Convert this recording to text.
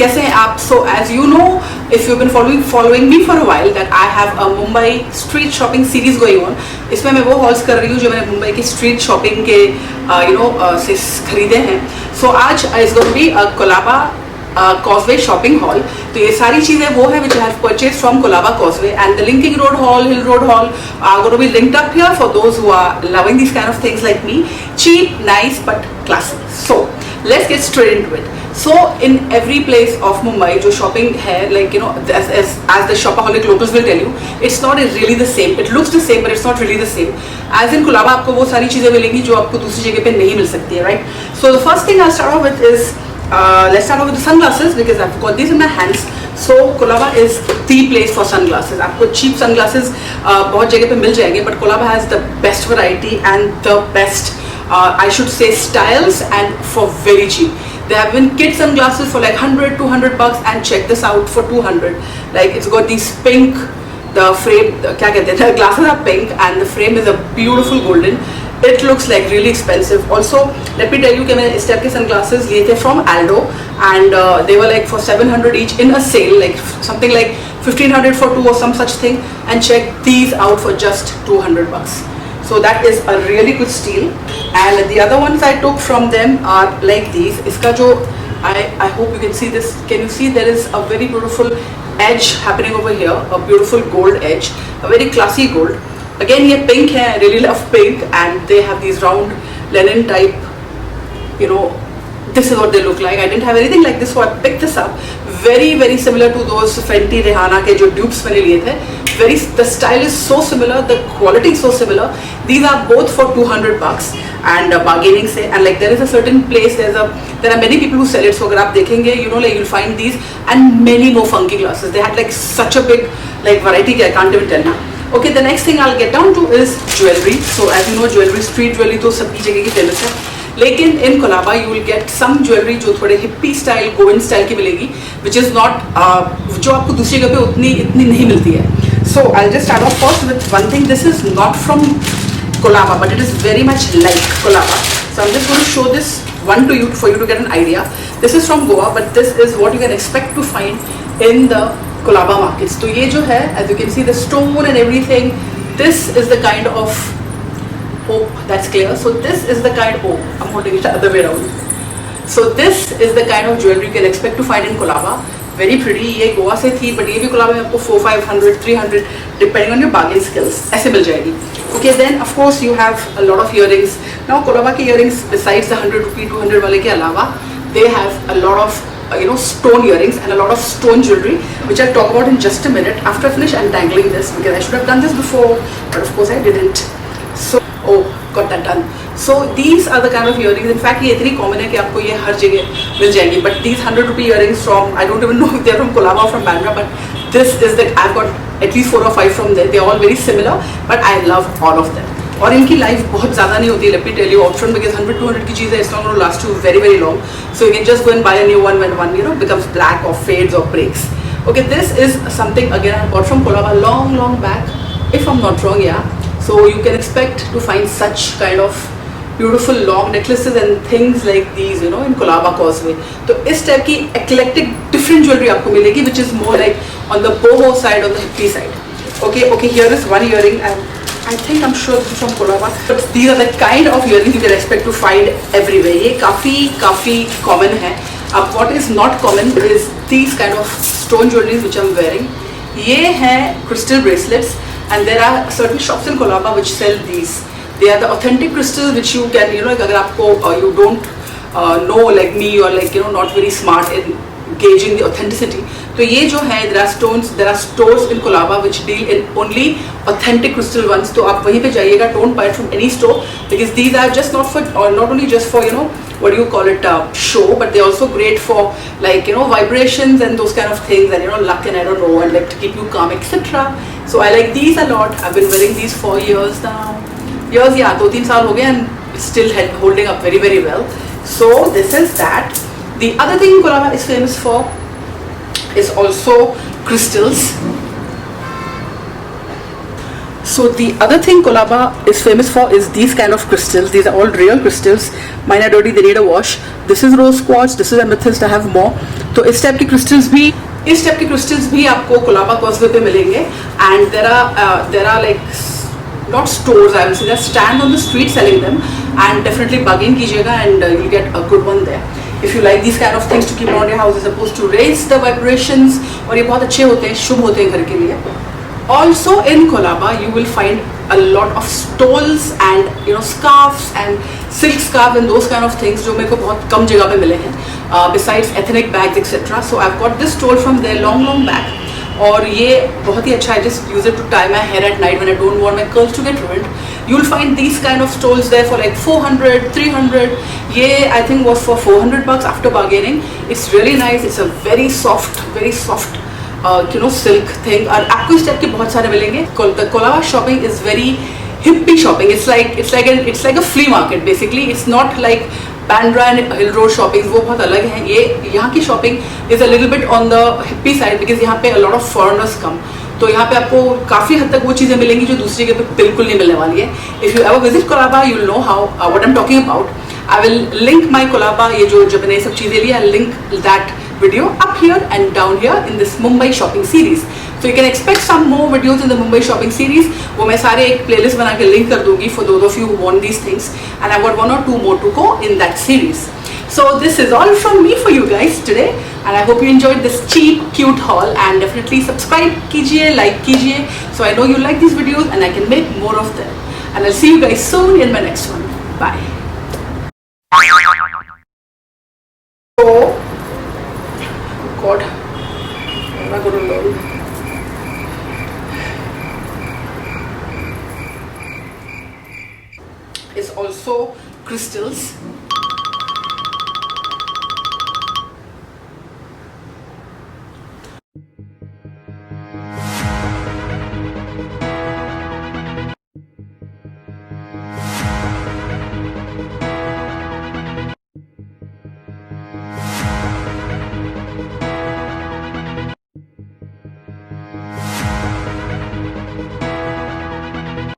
कैसे हैं आप? So as you know, if you've been following me for a while, that I have a Mumbai street shopping series going on. इसमें मैं वो halls कर रही हूँ जो मैंने मुंबई की स्ट्रीट शॉपिंग के से खरीदे हैं. So आज is going to be a Colaba Causeway shopping hall. तो ये सारी चीजें वो है which I have purchased from Colaba Causeway, and the Linking Road Hall, Hill Road Hall are going to be linked up here for those who are loving these kind of things like me. Cheap, nice, but classy. So let's get straight into it. So in every place of Mumbai, जो shopping है, like as the shopaholic locals will tell you, it's not really the same. It looks the same, but it's not really the same. As in Colaba, आपको वो सारी चीजें मिलेंगी जो आपको दूसरी जगह पे नहीं मिल सकती है, right? So the first thing I'll start off with is let's start off with the sunglasses because I've got these in my hands. So Colaba is the place for sunglasses. आपको cheap sunglasses बहुत जगह पे मिल जाएंगे, but Colaba has the best variety and the best I should say styles, and for very cheap. They have been kid sunglasses for like 100, 200 bucks, and check this out for 200. Like it's got these pink, the frame, क्या कहते हैं, the glasses are pink and the frame is a beautiful golden. It looks like really expensive. Also, let me tell you कि मैंने इस type के sunglasses लिए थे from Aldo, and they were like for 700 each in a sale, like something like 1500 for two or some such thing. And check these out for just 200 bucks. So that is a really good steal. And the other ones I took from them are like these. इसका जो I hope you can see this. Can you see there is a very beautiful edge happening over here, a beautiful gold edge, a very classy gold. Again, ये pink है. I really love pink, and they have these round linen type. This is what they look like. I didn't have anything like this, so I picked this up. Very, very similar to those Fenty Rihanna के जो dupes मैंने लिए थे. The style is so similar, the quality is so similar. These are both for 200 bucks, and bargaining से, and like there is a certain place, there are many people who sell it. So अगर आप देखेंगे, like you'll find these and many more funky glasses. They had like such a big variety I can't even tell now. Okay, the next thing I'll get down to is jewelry. So as you know, jewelry, street jewelry तो सभी जगह की famous है. लेकिन in Colaba you will get some jewelry जो थोड़े hippie style, Goan style की मिलेगी, which is not जो आपको दूसरी जगह पे इतनी नहीं मिलती है. So I'll just start off first with one thing. This is not from Colaba, but it is very much like Colaba. So I'm just going to show this one to you for you to get an idea. This is from Goa, but this is what you can expect to find in the Colaba markets. So ये जो है, as you can see, the stone and everything, this is the kind of, hope that's clear. So this is the kind of, I'm holding it the other way around. So this is the kind of jewelry you can expect to find in Colaba. Very pretty. ये गोवा से थी, but ये भी कोलाबा में आपको 400, 500, 300 depending on your bargain skills ऐसे मिल जाएगी. Okay, then of course you have a lot of earrings. Now Colaba के earrings besides the 100 rupee, 200 वाले के अलावा, they have a lot of stone earrings and a lot of stone jewelry, which I'll talk about in just a minute. After I finish untangling this, because I should have done this before, but of course I didn't. So got that done. So these are the kind of earrings. In fact, ये इतनी common है कि आपको ये हर जगह मिल जाएंगी. But these 100 rupee earrings from, I don't even know if they're from Colaba or from Bandra, but this is the, I've got at least 4 or 5 from there. They're all very similar, but I love all of them. और इनकी life बहुत ज़्यादा नहीं होती है. Let me tell you, option because 100, 200 की चीज़ है, it's not going to last you very, very long. So you can just go and buy a new one when one becomes black or fades or breaks. Okay, this is something again I bought from Colaba long, long back, if I'm not wrong, yeah. So you can expect to find such kind of beautiful long necklaces and things like these, in Colaba Causeway. तो इस type की eclectic different jewelry आपको मिलेगी, which is more like on the boho side, on the hippie side. Okay, here is one earring, and I think I'm sure this is from Colaba. But these are the kind of earrings you can expect to find everywhere. ये काफी common है. अब what is not common is these kind of stone jewelries which I'm wearing. ये है crystal bracelets, and there are certain shops in Colaba which sell these. They are the authentic crystals which you can, like अगर आपको you don't know like me, or like not very smart in gauging the authenticity. तो ये जो है, there are stores in Colaba which deal in only authentic crystal ones. तो आप वहीं पे जाइएगा. Don't buy it from any store, because these are just not only just for what do you call it, show, but they're also great for like vibrations and those kind of things, and luck, and I don't know, and like to keep you calm, etc. So I like these a lot. I've been wearing these for years now. Years, yeah, 2-3 साल हो गए, and it's still holding up very, very well. So this is that. The other thing Colaba is famous for is also crystals. So the other thing Colaba is famous for is these kind of crystals. These are all real crystals. Mine are dirty, they need a wash. This is rose quartz, this is amethyst, I have more. तो इस type के crystals भी आपको Colaba Causeway पे मिलेंगे. And there are like not stores, I will say, there are stand on the street selling them. And definitely bargain कीजिएगा and you'll get a good one there. If you like these kind of things to keep around your house, is supposed to raise the vibrations. और ये बहुत अच्छे होते हैं, शुभ होते हैं घर के लिए. Also in Colaba you will find a lot of stoles and scarves and silk scarves and those kind of things जो मेरे को बहुत कम जगह पे मिले हैं, besides ethnic bags etc. So I've got this stole from there long back और ये बहुत ही अच्छा है. Just use it to tie my hair at night when I don't want my curls to get ruined. You'll find these kind of stoles there for like 400, 300. ये I think was for $400 after bargaining. It's really nice. It's a very soft silk thing. और आपको इस type के बहुत सारे मिलेंगे. The Colaba shopping is very hippie shopping. It's like a flea market basically. It's not like Bandra and Hill Road shopping. वो बहुत अलग है. ये यहाँ की shopping is a little bit on the hippie side because यहाँ पे a lot of foreigners come. तो यहाँ पे आपको काफ़ी हद तक वो चीज़ें मिलेंगी जो दूसरी जगह पे बिल्कुल नहीं मिलने वाली है. If you ever visit Colaba, you'll know how what I'm talking about. I will link my Colaba, ये जो जब मैंने ये सब चीज़ें ली, I'll link that video up here and down here in this Mumbai shopping series. So you can expect some more videos in the Mumbai shopping series. वो मैं सारे एक playlist बना के link कर दूँगी for those of you who want these things. And I've got 1 or 2 more to go in that series. So this is all from me for you guys today. And I hope you enjoyed this cheap, cute haul. And definitely subscribe कीजिए, like कीजिए. So I know you like these videos and I can make more of them. And I'll see you guys soon in my next one. Bye. God, what am I going to learn? It's also crystals.